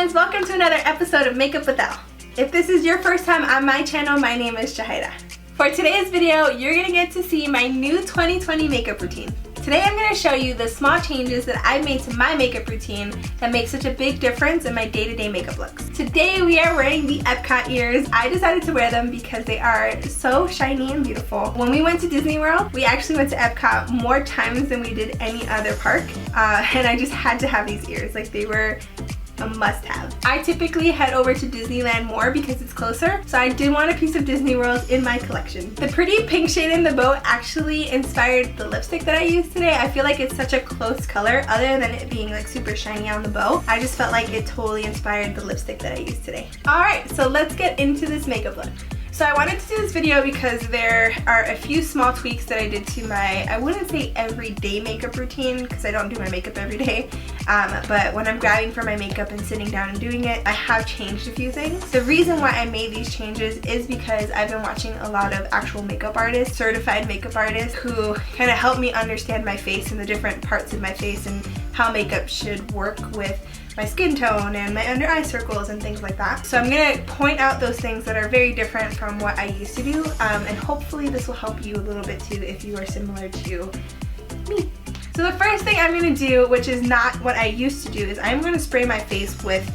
friends, welcome to another episode of Makeup with Elle. If this is your first time on my channel, my name is Jahida. For today's video, you're gonna get to see my new 2020 makeup routine. Today I'm gonna show you the small changes that I've made to my makeup routine that make such a big difference in my day-to-day makeup looks. Today we are wearing the Epcot ears. I decided to wear them because they are so shiny and beautiful. When we went to Disney World, we actually went to Epcot more times than we did any other park, and I just had to have these ears. Like, they were a must-have. I typically head over to Disneyland more because it's closer, so I did want a piece of Disney World in my collection. The pretty pink shade in the bow actually inspired the lipstick that I used today. I feel like it's such a close color, other than it being like super shiny on the bow. I just felt like it totally inspired the lipstick that I used today. Alright, so let's get into this makeup look. So I wanted to do this video because there are a few small tweaks that I did to my, I wouldn't say everyday makeup routine because I don't do my makeup every day, but when I'm grabbing for my makeup and sitting down and doing it, I have changed a few things. The reason why I made these changes is because I've been watching a lot of actual makeup artists, certified makeup artists, who kind of help me understand my face and the different parts of my face and how makeup should work with my skin tone and my under eye circles and things like that. So I'm gonna point out those things that are very different from what I used to do, and hopefully this will help you a little bit too if you are similar to me. So the first thing I'm gonna do, which is not what I used to do, is I'm gonna spray my face with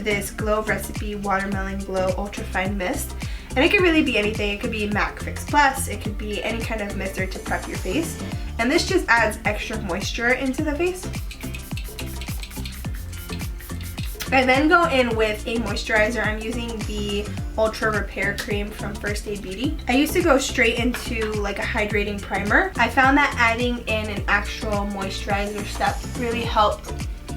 this Glow Recipe Watermelon Glow Ultra Fine Mist. And it could really be anything. It could be MAC Fix Plus, it could be any kind of mister to prep your face. And this just adds extra moisture into the face. I then go in with a moisturizer. I'm using the Ultra Repair Cream from First Aid Beauty. I used to go straight into like a hydrating primer. I found that adding in an actual moisturizer step really helped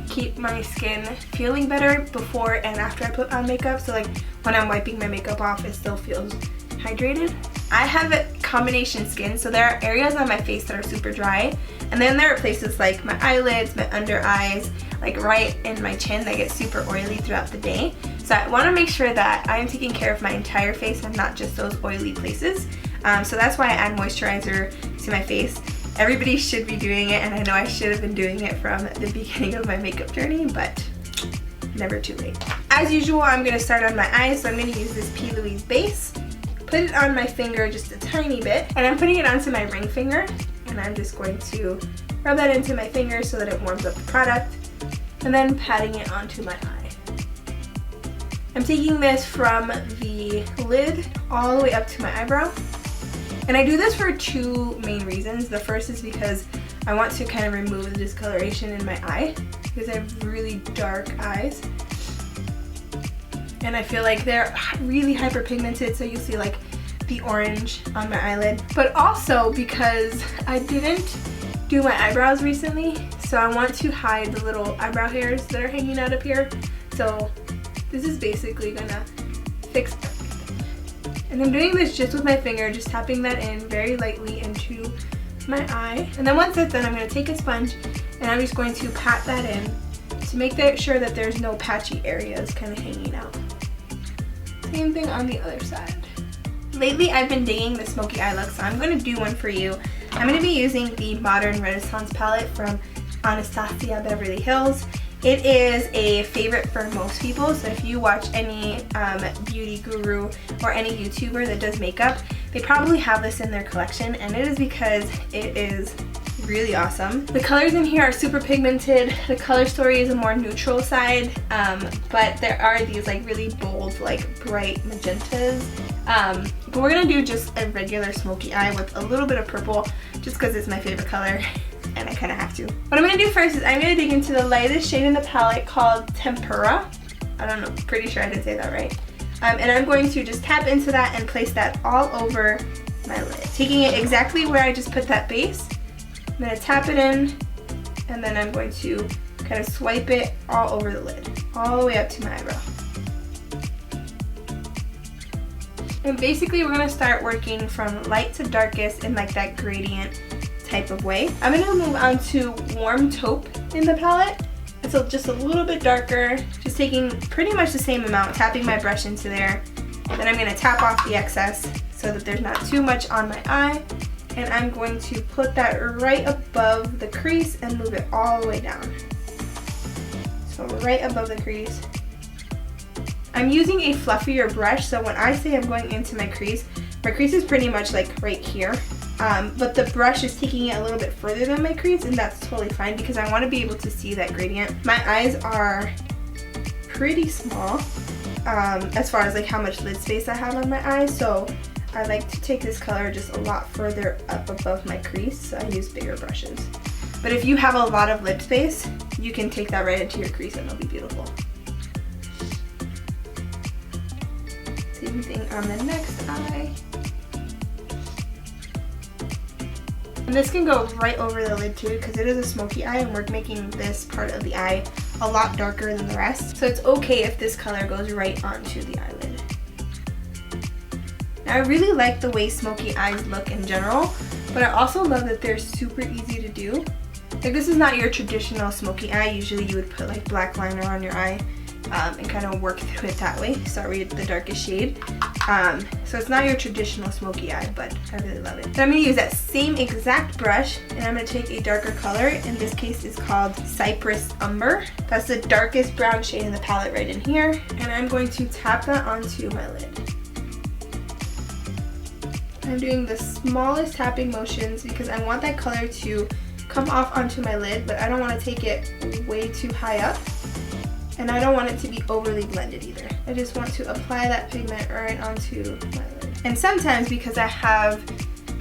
keep my skin feeling better before and after I put on makeup. So like when I'm wiping my makeup off, it still feels hydrated. I have a combination skin, so there are areas on my face that are super dry, and then there are places like my eyelids, my under eyes, like right in my chin that get super oily throughout the day. So I want to make sure that I'm taking care of my entire face and not just those oily places. So that's why I add moisturizer to my face. Everybody should be doing it, and I know I should have been doing it from the beginning of my makeup journey, but never too late. As usual, I'm going to start on my eyes, so I'm going to use this P.Louise base. Put it on my finger just a tiny bit, and I'm putting it onto my ring finger, and I'm just going to rub that into my finger so that it warms up the product, and then patting it onto my eye. I'm taking this from the lid all the way up to my eyebrow, and I do this for two main reasons. The first is because I want to kind of remove the discoloration in my eye because I have really dark eyes. And I feel like they're really hyperpigmented, so you'll see like the orange on my eyelid. But also because I didn't do my eyebrows recently, so I want to hide the little eyebrow hairs that are hanging out up here. So this is basically gonna fix everything. And I'm doing this just with my finger, just tapping that in very lightly into my eye. And then once that's done, I'm gonna take a sponge and I'm just going to pat that in to make sure that there's no patchy areas kind of hanging out. Same thing on the other side. Lately I've been digging the smoky eye look, so I'm going to do one for you. I'm going to be using the Modern Renaissance palette from Anastasia Beverly Hills. It is a favorite for most people, so if you watch any beauty guru or any YouTuber that does makeup, they probably have this in their collection, and it is because it is really awesome. The colors in here are super pigmented. The color story is a more neutral side, but there are these like really bold, like bright magentas. But we're gonna do just a regular smoky eye with a little bit of purple, just because it's my favorite color and I kind of have to. What I'm gonna do first is I'm gonna dig into the lightest shade in the palette called Tempera. I don't know, pretty sure I didn't say that right. And I'm going to just tap into that and place that all over my lid, taking it exactly where I just put that base. I'm going to tap it in, and then I'm going to kind of swipe it all over the lid, all the way up to my eyebrow. And basically we're going to start working from light to darkest in like that gradient type of way. I'm going to move on to Warm Taupe in the palette. It's just a little bit darker, just taking pretty much the same amount, tapping my brush into there. And then I'm going to tap off the excess so that there's not too much on my eye. And I'm going to put that right above the crease and move it all the way down. So right above the crease, I'm using a fluffier brush, so when I say I'm going into my crease is pretty much like right here. But the brush is taking it a little bit further than my crease, and that's totally fine because I want to be able to see that gradient. My eyes are pretty small as far as like how much lid space I have on my eyes, so I like to take this color just a lot further up above my crease, so I use bigger brushes. But if you have a lot of lid space, you can take that right into your crease and it'll be beautiful. Same thing on the next eye. And this can go right over the lid too because it is a smoky eye and we're making this part of the eye a lot darker than the rest. So it's okay if this color goes right onto the eyelid. Now I really like the way smoky eyes look in general, but I also love that they're super easy to do. Like this is not your traditional smoky eye. Usually you would put like black liner on your eye and kind of work through it that way. Start with the darkest shade. So it's not your traditional smoky eye, but I really love it. Then I'm going to use that same exact brush and I'm going to take a darker color. In this case it's called Cypress Umber. That's the darkest brown shade in the palette right in here. And I'm going to tap that onto my lid. I'm doing the smallest tapping motions because I want that color to come off onto my lid, but I don't want to take it way too high up. And I don't want it to be overly blended either. I just want to apply that pigment right onto my lid. And sometimes because I have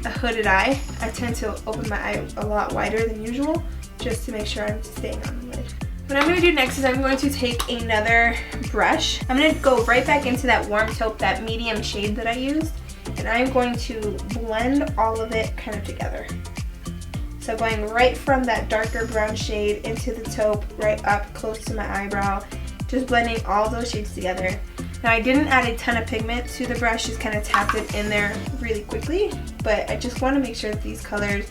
a hooded eye, I tend to open my eye a lot wider than usual just to make sure I'm staying on the lid. What I'm going to do next is I'm going to take another brush. I'm going to go right back into that warm taupe, that medium shade that I used, and I'm going to blend all of it kind of together. So going right from that darker brown shade into the taupe, right up close to my eyebrow, just blending all those shades together. Now I didn't add a ton of pigment to the brush, just kind of tapped it in there really quickly, but I just want to make sure that these colors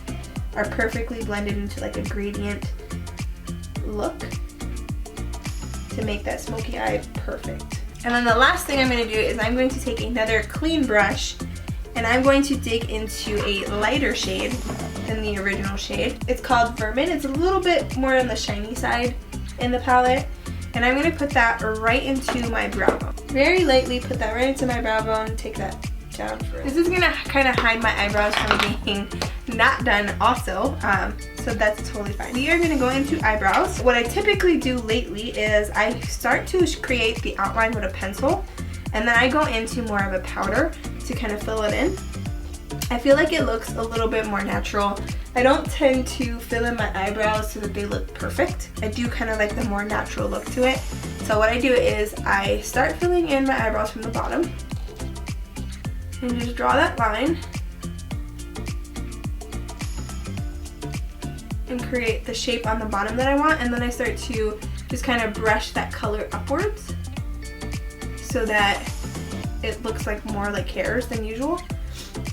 are perfectly blended into like a gradient look to make that smoky eye perfect. And then the last thing I'm going to do is I'm going to take another clean brush and I'm going to dig into a lighter shade than the original shade. It's called Vermin. It's a little bit more on the shiny side in the palette. And I'm going to put that right into my brow bone. Very lightly put that right into my brow bone, take that down first. This is going to kind of hide my eyebrows from being not done also, so that's totally fine. We are going to go into eyebrows. What I typically do lately is I start to create the outline with a pencil, and then I go into more of a powder to kind of fill it in. I feel like it looks a little bit more natural. I don't tend to fill in my eyebrows so that they look perfect. I do kind of like the more natural look to it. So what I do is I start filling in my eyebrows from the bottom and just draw that line and create the shape on the bottom that I want, and then I start to just kind of brush that color upwards so that it looks like more like hairs than usual.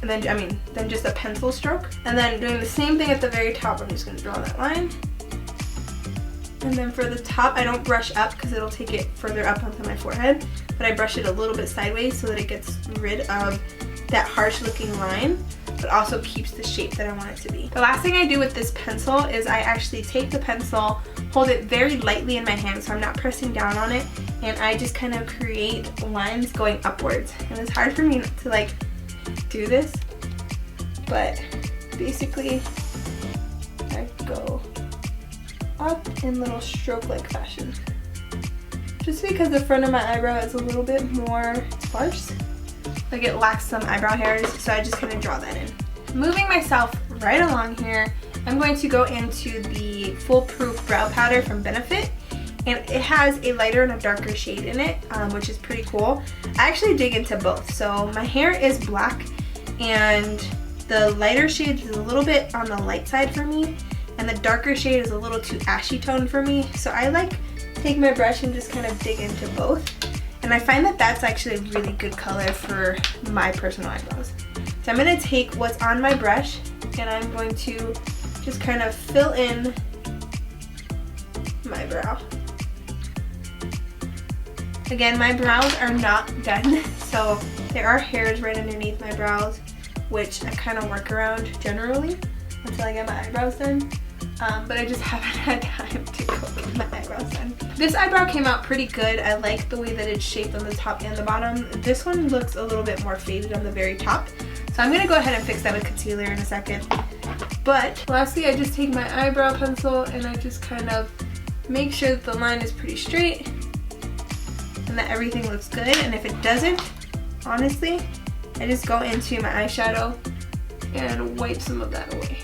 And then, than just a pencil stroke. And then doing the same thing at the very top, I'm just going to draw that line. And then for the top, I don't brush up because it'll take it further up onto my forehead, but I brush it a little bit sideways so that it gets rid of that harsh looking line, but also keeps the shape that I want it to be. The last thing I do with this pencil is I actually take the pencil, hold it very lightly in my hand so I'm not pressing down on it, and I just kind of create lines going upwards. And it's hard for me to like do this, but basically I go up in little stroke-like fashion. Just because the front of my eyebrow is a little bit more sparse, like it lacks some eyebrow hairs, so I just kind of draw that in. Moving myself right along here, I'm going to go into the Foolproof Brow Powder from Benefit, and it has a lighter and a darker shade in it, which is pretty cool. I actually dig into both. So my hair is black, and the lighter shade is a little bit on the light side for me, and the darker shade is a little too ashy tone for me. So I like take my brush and just kind of dig into both. And I find that that's actually a really good color for my personal eyebrows. So I'm going to take what's on my brush and I'm going to just kind of fill in my brow. Again, my brows are not done, so there are hairs right underneath my brows, which I kind of work around generally until I get my eyebrows done. but I just haven't had time to go get my eyebrows done. This eyebrow came out pretty good. I like the way that it's shaped on the top and the bottom. This one looks a little bit more faded on the very top. So I'm gonna go ahead and fix that with concealer in a second. But lastly, I just take my eyebrow pencil and I just kind of make sure that the line is pretty straight and that everything looks good. And if it doesn't, honestly, I just go into my eyeshadow and wipe some of that away.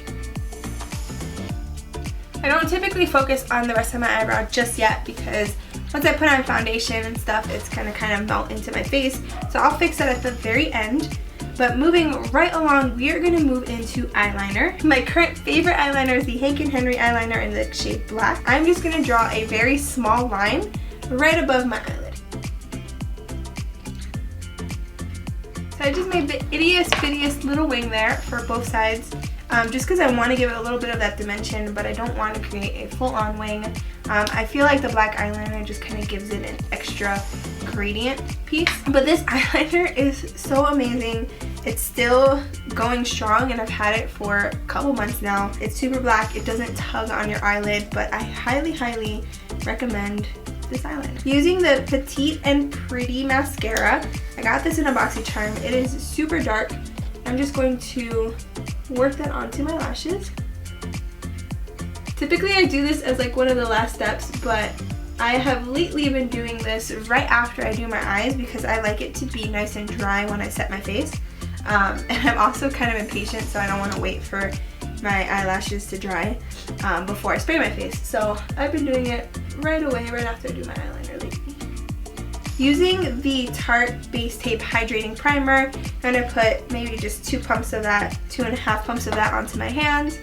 I don't typically focus on the rest of my eyebrow just yet because once I put on foundation and stuff, it's gonna kind of melt into my face. So I'll fix that at the very end. But moving right along, we are gonna move into eyeliner. My current favorite eyeliner is the Hank & Henry eyeliner in the shade Black. I'm just gonna draw a very small line right above my eyelid. So I just made the ittiest bittiest little wing there for both sides. Just because I want to give it a little bit of that dimension, but I don't want to create a full-on wing. I feel like the black eyeliner just kind of gives it an extra gradient piece. But this eyeliner is so amazing. It's still going strong and I've had it for a couple months now. It's super black. It doesn't tug on your eyelid, but I highly, highly recommend this eyeliner. Using the Petite and Pretty mascara. I got this in a BoxyCharm. It is super dark. I'm just going to work that onto my lashes. Typically I do this as like one of the last steps, but I have lately been doing this right after I do my eyes because I like it to be nice and dry when I set my face. And I'm also kind of impatient, so I don't want to wait for my eyelashes to dry before I spray my face. So I've been doing it right away, right after I do my eyeliner lately. Using the Tarte Base Tape Hydrating Primer, I'm going to put maybe just 2 pumps of that, 2.5 pumps of that onto my hands.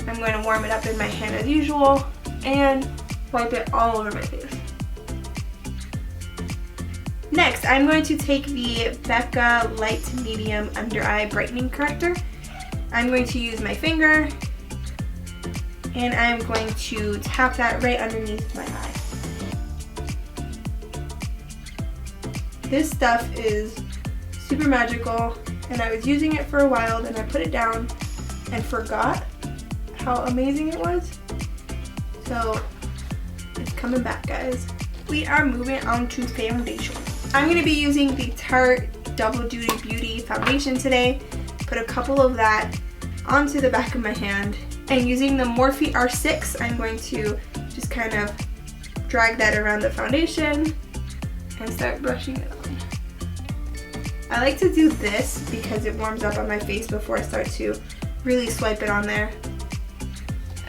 I'm going to warm it up in my hand as usual and wipe it all over my face. Next, I'm going to take the Becca Light to Medium Under Eye Brightening Corrector. I'm going to use my finger and I'm going to tap that right underneath my eye. This stuff is super magical and I was using it for a while, then I put it down and forgot how amazing it was. So it's coming back, guys. We are moving on to foundation. I'm going to be using the Tarte Double Duty Beauty foundation today. Put a couple of that onto the back of my hand and using the Morphe R6 I'm going to just kind of drag that around the foundation and start brushing it on. I like to do this because it warms up on my face before I start to really swipe it on there.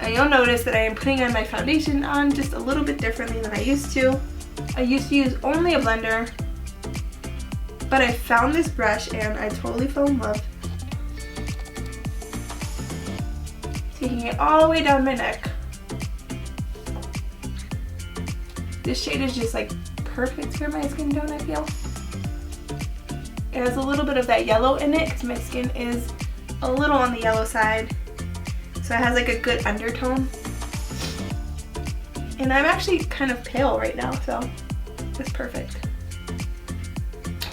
And you'll notice that I am putting on my foundation on just a little bit differently than I used to. I used to use only a blender, but I found this brush and I totally fell in love. Taking it all the way down my neck. This shade is just like perfect for my skin tone, I feel. It has a little bit of that yellow in it because my skin is a little on the yellow side. So it has like a good undertone. And I'm actually kind of pale right now, so it's perfect.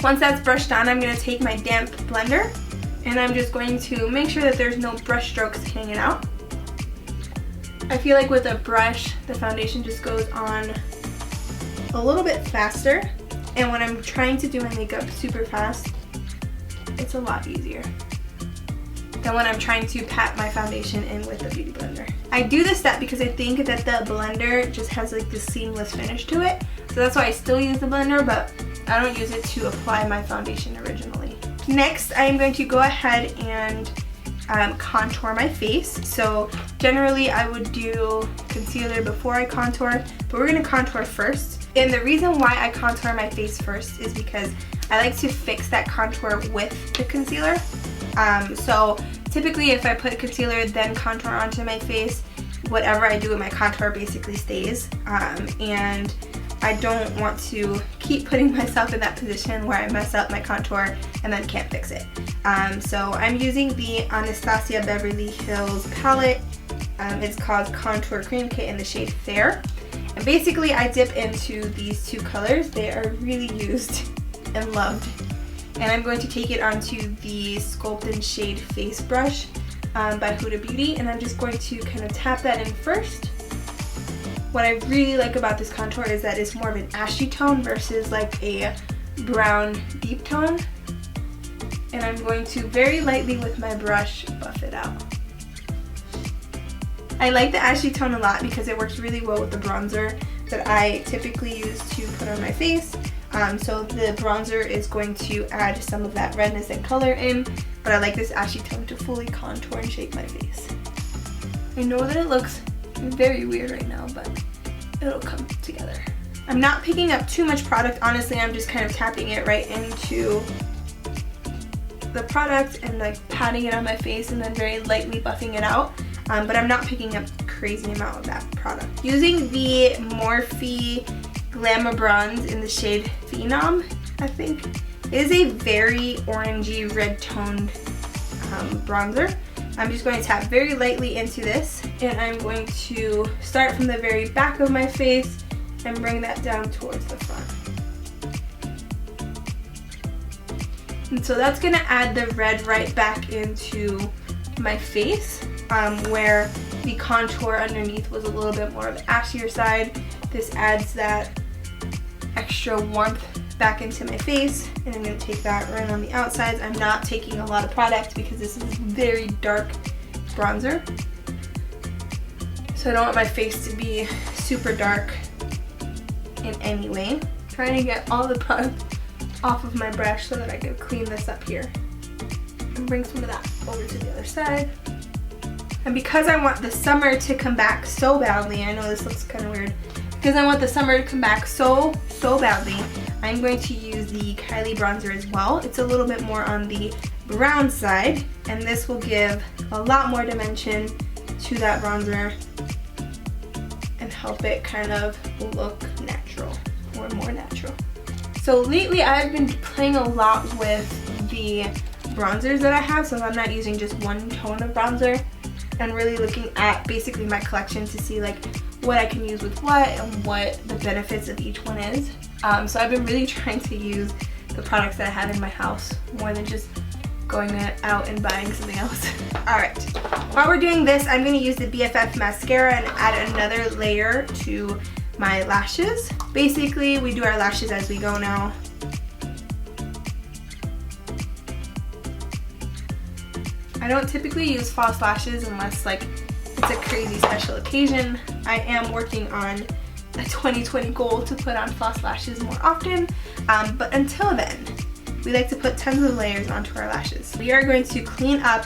Once that's brushed on, I'm going to take my damp blender and I'm just going to make sure that there's no brush strokes hanging out. I feel like with a brush, the foundation just goes on a little bit faster, and when I'm trying to do my makeup super fast, it's a lot easier than when I'm trying to pat my foundation in with a beauty blender. I do this step because I think that the blender just has like this seamless finish to it, so that's why I still use the blender, but I don't use it to apply my foundation originally. Next, I'm going to go ahead and contour my face. So generally I would do concealer before I contour, but we're going to contour first. And the reason why I contour my face first is because I like to fix that contour with the concealer. So typically if I put concealer then contour onto my face, whatever I do with my contour basically stays. And I don't want to keep putting myself in that position where I mess up my contour and then can't fix it. So I'm using the Anastasia Beverly Hills palette. It's called Contour Cream Kit in the shade Fair. And basically I dip into these two colors. They are really used and loved. And I'm going to take it onto the Sculpt and Shade face brush. by Huda Beauty, and I'm just going to kind of tap that in first. What I really like about this contour is that it's more of an ashy tone versus like a brown deep tone. And I'm going to very lightly with my brush buff it out. I like the ashy tone a lot because it works really well with the bronzer that I typically use to put on my face. So the bronzer is going to add some of that redness and color in, but I like this ashy tone to fully contour and shape my face. I know that it looks very weird right now, but it'll come together. I'm not picking up too much product, honestly. I'm just kind of tapping it right into the product and like patting it on my face and then very lightly buffing it out. But I'm not picking up a crazy amount of that product. Using the Morphe Glamour Bronze in the shade Phenom, I think. It is a very orangey red toned bronzer. I'm just going to tap very lightly into this, and I'm going to start from the very back of my face and bring that down towards the front. And so that's going to add the red right back into my face, where the contour underneath was a little bit more of the ashier side. This adds that extra warmth back into my face, and I'm going to take that right on the outsides. I'm not taking a lot of product because this is a very dark bronzer, so I don't want my face to be super dark in any way. Trying to get all the product off of my brush so that I can clean this up here and bring some of that over to the other side. And because I want the summer to come back so badly, I know this looks kind of weird, because I want the summer to come back so badly, I'm going to use the Kylie bronzer as well. It's a little bit more on the brown side, and this will give a lot more dimension to that bronzer and help it kind of look natural, or more natural. So lately I've been playing a lot with the bronzers that I have, so I'm not using just one tone of bronzer, and really looking at basically my collection to see like what I can use with what and what the benefits of each one is. So I've been really trying to use the products that I have in my house more than just going out and buying something else. Alright, while we're doing this, I'm going to use the BFF mascara and add another layer to my lashes. Basically, we do our lashes as we go now. I don't typically use false lashes unless like it's a crazy special occasion. I am working on a 2020 goal to put on false lashes more often, but until then, we like to put tons of layers onto our lashes. We are going to clean up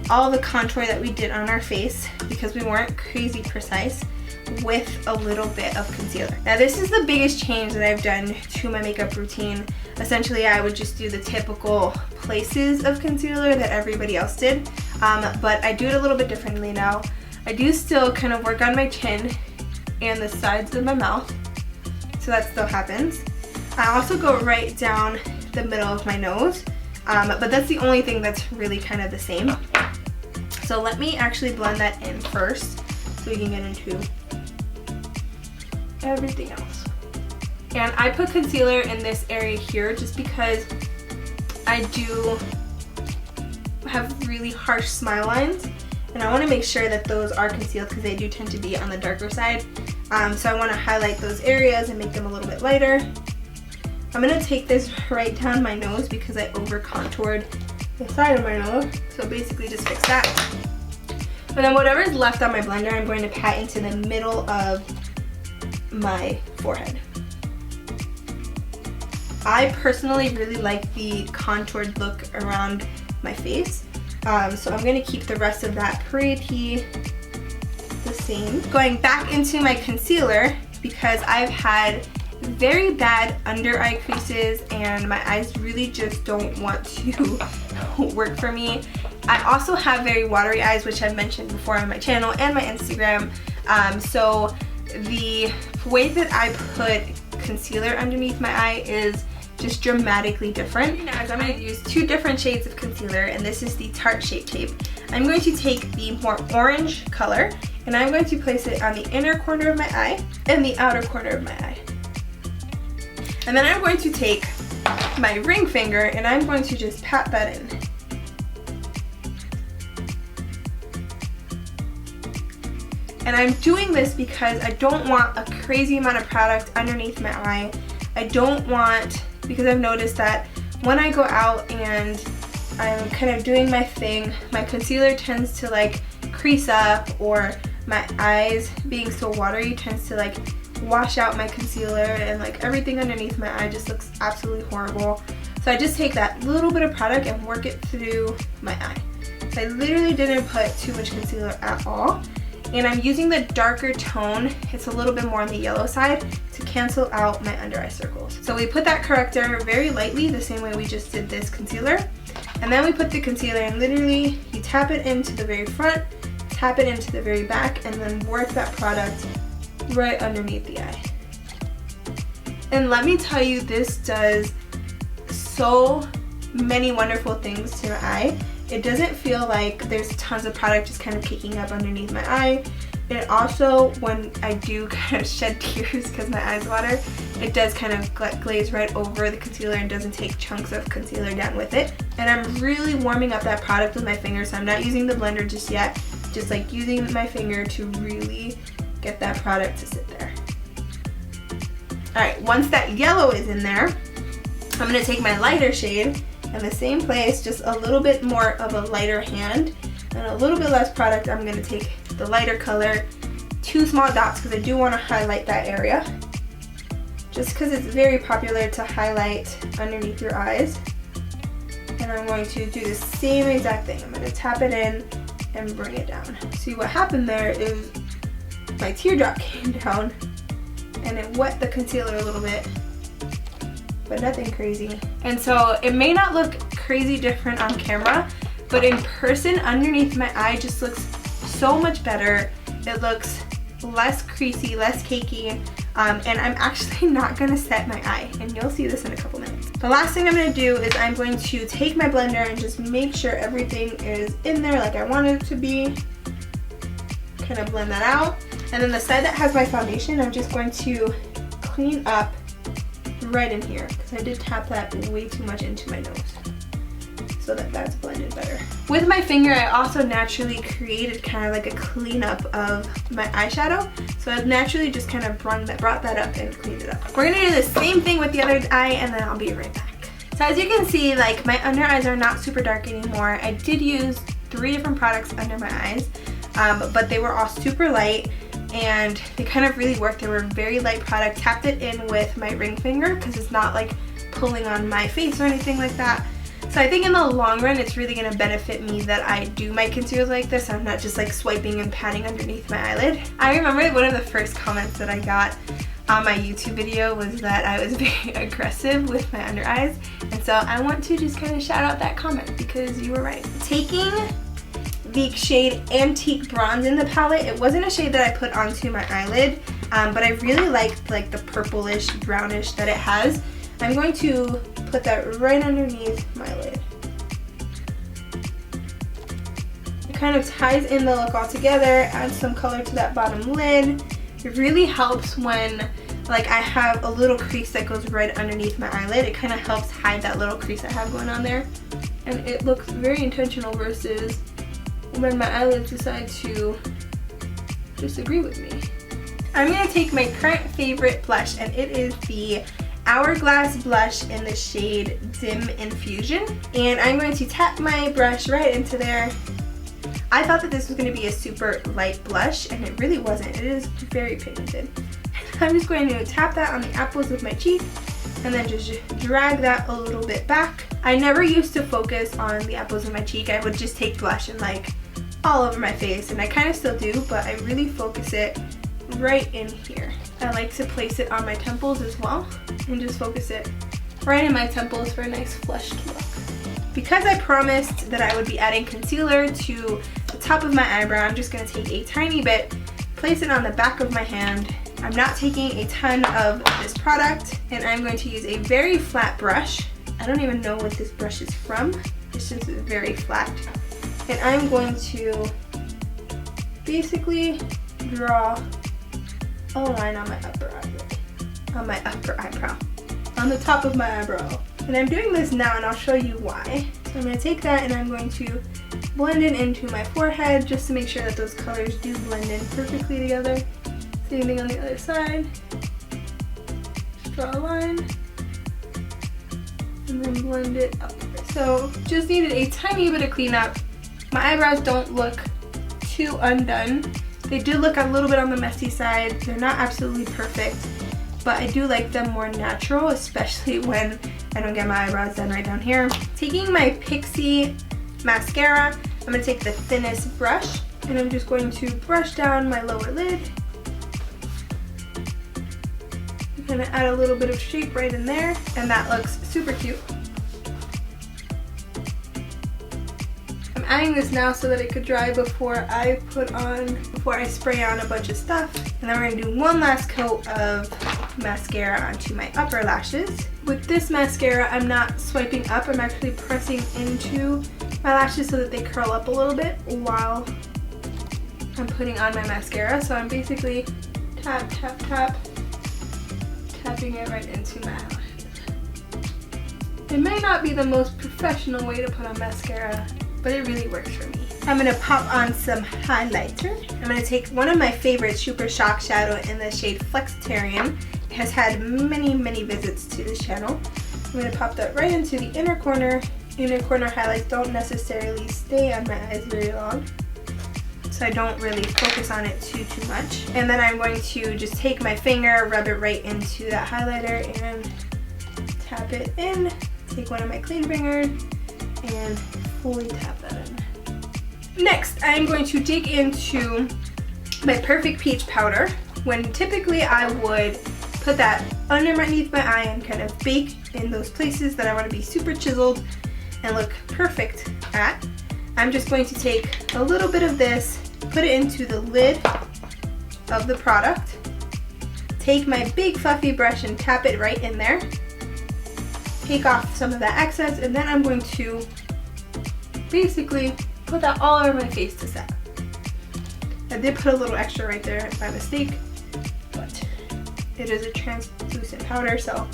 all the contour that we did on our face because we weren't crazy precise, with a little bit of concealer. Now this is the biggest change that I've done to my makeup routine. Essentially, I would just do the typical places of concealer that everybody else did, but I do it a little bit differently now. I do still kind of work on my chin and the sides of my mouth, so that still happens. I also go right down the middle of my nose, but that's the only thing that's really kind of the same. So let me actually blend that in first so we can get into everything else. And I put concealer in this area here just because I do have really harsh smile lines, and I want to make sure that those are concealed because they do tend to be on the darker side. So I want to highlight those areas and make them a little bit lighter. I'm going to take this right down my nose because I over contoured the side of my nose. So basically just fix that. And then whatever is left on my blender, I'm going to pat into the middle of my forehead. I personally really like the contoured look around my face, so I'm going to keep the rest of that pretty the same. Going back into my concealer because I've had very bad under eye creases and my eyes really just don't want to work for me. I also have very watery eyes, which I've mentioned before on my channel and my Instagram, so the way that I put concealer underneath my eye is just dramatically different. Now I'm going to use two different shades of concealer, and this is the Tarte Shape Tape. I'm going to take the more orange color and I'm going to place it on the inner corner of my eye and the outer corner of my eye. And then I'm going to take my ring finger and I'm going to just pat that in. And I'm doing this because I don't want a crazy amount of product underneath my eye. I don't want, because I've noticed that when I go out and I'm kind of doing my thing, my concealer tends to like crease up, or my eyes being so watery tends to like wash out my concealer, and like everything underneath my eye just looks absolutely horrible. So I just take that little bit of product and work it through my eye. So I literally didn't put too much concealer at all. And I'm using the darker tone, it's a little bit more on the yellow side, to cancel out my under eye circles. So we put that corrector very lightly, the same way we just did this concealer. And then we put the concealer, and literally you tap it into the very front, tap it into the very back, and then work that product right underneath the eye. And let me tell you, this does so many wonderful things to my eye. It doesn't feel like there's tons of product just kind of kicking up underneath my eye. It also, when I do kind of shed tears because my eyes water, it does kind of glaze right over the concealer and doesn't take chunks of concealer down with it. And I'm really warming up that product with my finger, so I'm not using the blender just yet. Just like using my finger to really get that product to sit there. Alright, once that yellow is in there, I'm going to take my lighter shade, in the same place, just a little bit more of a lighter hand and a little bit less product. I'm going to take the lighter color, 2 small dots, because I do want to highlight that area, just because it's very popular to highlight underneath your eyes. And I'm going to do the same exact thing. I'm going to tap it in and bring it down. See, what happened there is my teardrop came down and it wet the concealer a little bit, but nothing crazy. And so it may not look crazy different on camera, but in person underneath my eye just looks so much better. It looks less creasy, less cakey, and I'm actually not gonna set my eye, and you'll see this in a couple minutes. The last thing I'm gonna do is I'm going to take my blender and just make sure everything is in there like I want it to be. Kind of blend that out. And then the side that has my foundation, I'm just going to clean up right in here, because I did tap that way too much into my nose, so that that's blended better. With my finger, I also naturally created kind of like a cleanup of my eyeshadow, so I've naturally just kind of brought that up and cleaned it up. We're gonna do the same thing with the other eye, and then I'll be right back. So as you can see, like, my under eyes are not super dark anymore. I did use 3 different products under my eyes, but they were all super light, and they kind of really worked. They were very light product. Tapped it in with my ring finger because it's not like pulling on my face or anything like that. So I think in the long run, it's really going to benefit me that I do my concealer like this. I'm not just like swiping and patting underneath my eyelid. I remember one of the first comments that I got on my YouTube video was that I was very aggressive with my under eyes. And so I want to just kind of shout out that comment because you were right. Taking the shade Antique Bronze in the palette, it wasn't a shade that I put onto my eyelid, but I really liked like the purplish brownish that it has. I'm going to put that right underneath my lid. It kind of ties in the look all together, adds some color to that bottom lid. It really helps when like I have a little crease that goes right underneath my eyelid. It kind of helps hide that little crease I have going on there, and it looks very intentional versus when my eyelids decide to disagree with me. I'm going to take my current favorite blush, and it is the Hourglass blush in the shade Dim Infusion, and I'm going to tap my brush right into there. I thought that this was going to be a super light blush, and it really wasn't. It is very pigmented. I'm just going to tap that on the apples of my cheek and then just drag that a little bit back. I never used to focus on the apples of my cheek. I would just take blush and like all over my face, and I kind of still do, but I really focus it right in here. I like to place it on my temples as well and just focus it right in my temples for a nice flushed look. Because I promised that I would be adding concealer to the top of my eyebrow, I'm just going to take a tiny bit, place it on the back of my hand. I'm not taking a ton of this product, and I'm going to use a very flat brush. I don't even know what this brush is from. It's just very flat. And I'm going to basically draw a line on my upper eyebrow, on the top of my eyebrow. And I'm doing this now, and I'll show you why. So I'm going to take that and I'm going to blend it into my forehead just to make sure that those colors do blend in perfectly together. Same thing on the other side. Just draw a line and then blend it up. So just needed a tiny bit of cleanup. My eyebrows don't look too undone. They do look a little bit on the messy side. They're not absolutely perfect, but I do like them more natural, especially when I don't get my eyebrows done right down here. Taking my Pixie mascara, I'm going to take the thinnest brush and I'm just going to brush down my lower lid. I'm going to add a little bit of shape right in there, and that looks super cute. I'm adding this now so that it could dry before I spray on a bunch of stuff. And then we're going to do one last coat of mascara onto my upper lashes. With this mascara, I'm not swiping up, I'm actually pressing into my lashes so that they curl up a little bit while I'm putting on my mascara. So I'm basically tap, tap, tap, tapping it right into my eyelashes. It may not be the most professional way to put on mascara, but it really works for me. I'm going to pop on some highlighter. I'm going to take one of my favorite Super Shock Shadow in the shade Flexitarian. It has had many, many visits to this channel. I'm going to pop that right into the inner corner. Inner corner highlights don't necessarily stay on my eyes very long, so I don't really focus on it too much. And then I'm going to just take my finger, rub it right into that highlighter and tap it in. Take one of my clean fingers and fully tap that in. Next, I'm going to dig into my Perfect Peach powder, when typically I would put that underneath my eye and kind of bake in those places that I want to be super chiseled and look perfect at. I'm just going to take a little bit of this, put it into the lid of the product, take my big fluffy brush and tap it right in there, take off some of that excess, and then I'm going to basically put that all over my face to set. I did put a little extra right there by mistake, but it is a translucent powder, so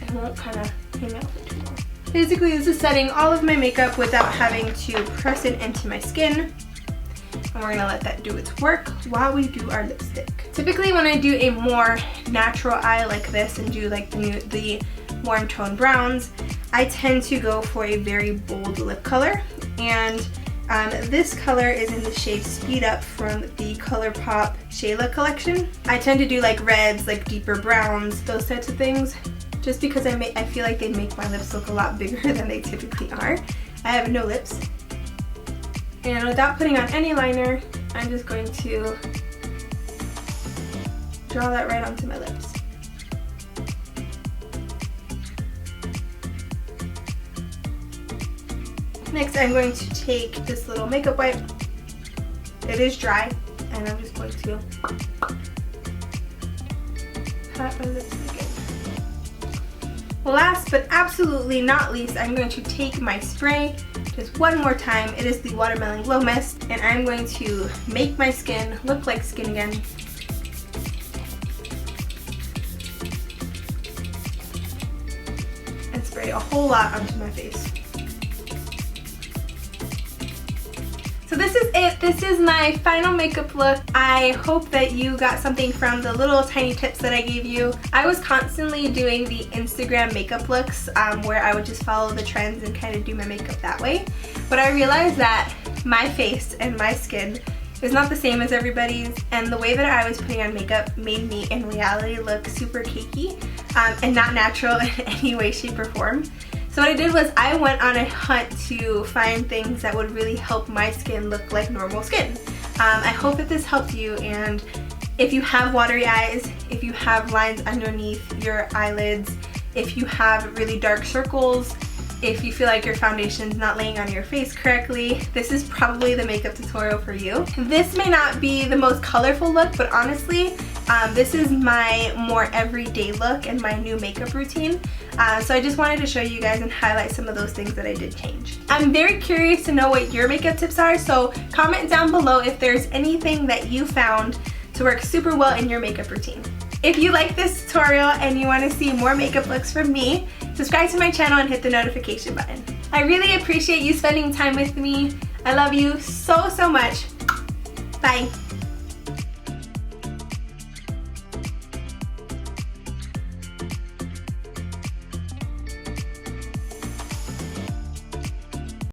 it won't kind of hang out for too long. Basically, this is setting all of my makeup without having to press it into my skin. And we're gonna let that do its work while we do our lipstick. Typically, when I do a more natural eye like this and do like the warm tone browns, I tend to go for a very bold lip color. And this color is in the shade Speed Up from the ColourPop Shayla collection. I tend to do like reds, like deeper browns, those types of things, just because I feel like they make my lips look a lot bigger than they typically are. I have no lips. And without putting on any liner, I'm just going to draw that right onto my lips. Next, I'm going to take this little makeup wipe. It is dry, and I'm just going to pat my lips again. Last but absolutely not least, I'm going to take my spray just one more time. It is the Watermelon Glow Mist, and I'm going to make my skin look like skin again. And spray a whole lot onto my face. So this is it. This is my final makeup look. I hope that you got something from the little tiny tips that I gave you. I was constantly doing the Instagram makeup looks where I would just follow the trends and kind of do my makeup that way. But I realized that my face and my skin is not the same as everybody's, and the way that I was putting on makeup made me in reality look super cakey and not natural in any way, shape, or form. So what I did was I went on a hunt to find things that would really help my skin look like normal skin. I hope that this helped you, and if you have watery eyes, if you have lines underneath your eyelids, if you have really dark circles, if you feel like your foundation's not laying on your face correctly, this is probably the makeup tutorial for you. This may not be the most colorful look, but honestly, this is my more everyday look and my new makeup routine. So I just wanted to show you guys and highlight some of those things that I did change. I'm very curious to know what your makeup tips are, so comment down below if there's anything that you found to work super well in your makeup routine. If you like this tutorial and you want to see more makeup looks from me, subscribe to my channel and hit the notification button. I really appreciate you spending time with me. I love you so, so much. Bye.